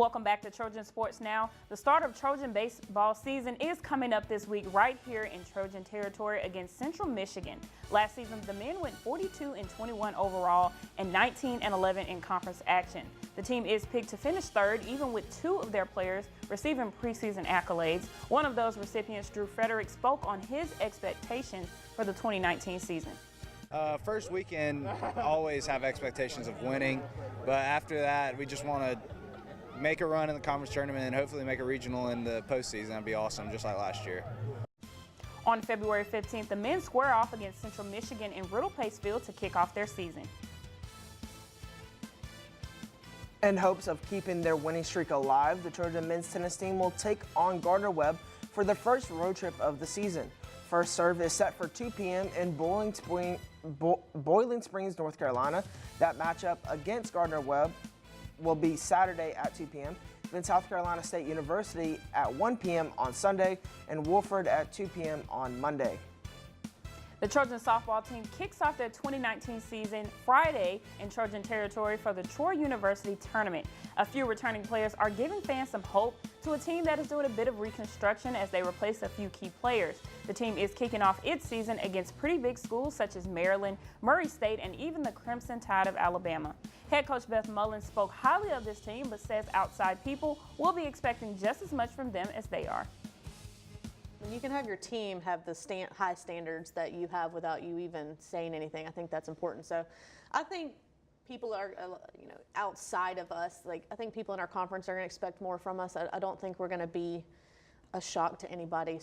Welcome back to Trojan Sports Now. The start of Trojan baseball season is coming up this week right here in Trojan territory against Central Michigan. Last season, the men went 42-21 overall and 19-11 in conference action. The team is picked to finish third, even with two of their players receiving preseason accolades. One of those recipients, Drew Frederick, spoke on his expectations for the 2019 season. First weekend, always have expectations of winning, but after that, we just want to make a run in the conference tournament and hopefully make a regional in the postseason. That'd be awesome, just like last year. On February 15th, the men square off against Central Michigan in Riddle Pace Field to kick off their season. In hopes of keeping their winning streak alive, the Trojan men's tennis team will take on Gardner-Webb for their first road trip of the season. First serve is set for 2 p.m. in Boiling Springs, North Carolina. That matchup against Gardner-Webb will be Saturday at 2 p.m. Then South Carolina State University at 1 p.m. on Sunday and Woolford at 2 p.m. on Monday. The Trojan softball team kicks off their 2019 season Friday in Trojan territory for the Troy University tournament. A few returning players are giving fans some hope to a team that is doing a bit of reconstruction as they replace a few key players. The team is kicking off its season against pretty big schools such as Maryland, Murray State, and even the Crimson Tide of Alabama. Head coach Beth Mullins spoke highly of this team, but says outside people will be expecting just as much from them as they are. You can have your team have the high standards that you have without you even saying anything. I think that's important. So I think people are, outside of us, I think people in our conference are going to expect more from us. I don't think we're going to be a shock to anybody.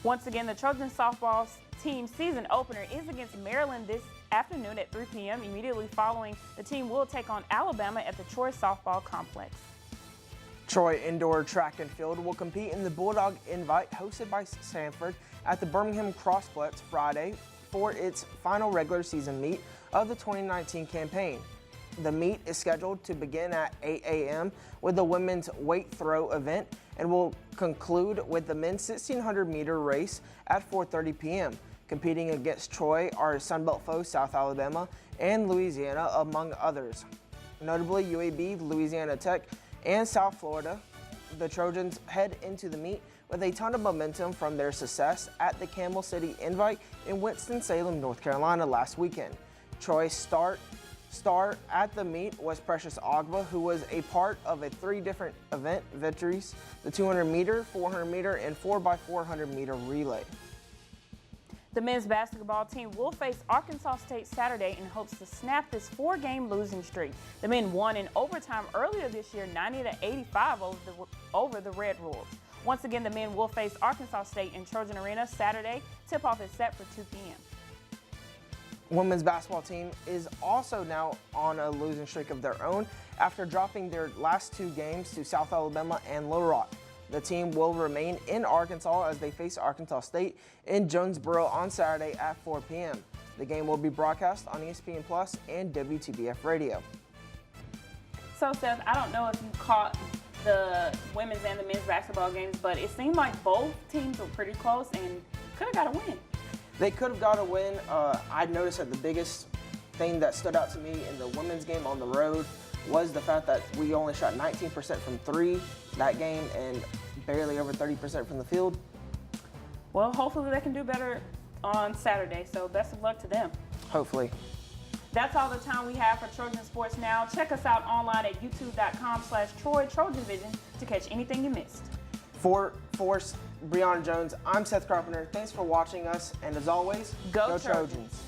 Once again, the Trojan softball team season opener is against Maryland this afternoon at 3 p.m. Immediately following, the team will take on Alabama at the Troy softball complex. Troy Indoor Track and Field will compete in the Bulldog Invite hosted by Sanford at the Birmingham Crossplex Friday for its final regular season meet of the 2019 campaign. The meet is scheduled to begin at 8 a.m. with the women's weight throw event and will conclude with the men's 1,600-meter race at 4:30 p.m. Competing against Troy are Sunbelt foes South Alabama and Louisiana, among others. Notably, UAB, Louisiana Tech, and South Florida. The Trojans head into the meet with a ton of momentum from their success at the Camel City Invite in Winston-Salem, North Carolina last weekend. Troy's star at the meet was Precious Ogba, who was a part of 3 different event victories, the 200-meter, 400-meter, and 4x400-meter relay. The men's basketball team will face Arkansas State Saturday in hopes to snap this 4-game losing streak. The men won in overtime earlier this year, 90-85 over the Red Wolves. Once again, the men will face Arkansas State in Trojan Arena Saturday. Tip-off is set for 2 p.m. Women's basketball team is also now on a losing streak of their own after dropping their last 2 games to South Alabama and Little Rock. The team will remain in Arkansas as they face Arkansas State in Jonesboro on Saturday at 4 p.m. The game will be broadcast on ESPN Plus and WTBF Radio. So, Seth, I don't know if you caught the women's and the men's basketball games, but it seemed like both teams were pretty close and could have got a win. They could have got a win. I noticed that the biggest thing that stood out to me in the women's game on the road was the fact that we only shot 19% from 3 that game and barely over 30% from the field. Well, hopefully they can do better on Saturday, so best of luck to them. Hopefully. That's all the time we have for Trojan Sports Now. Check us out online at youtube.com/Troy Trojan Vision to catch anything you missed. For Briana Jones, I'm Seth Carpenter. Thanks for watching us, and as always, Go Trojans.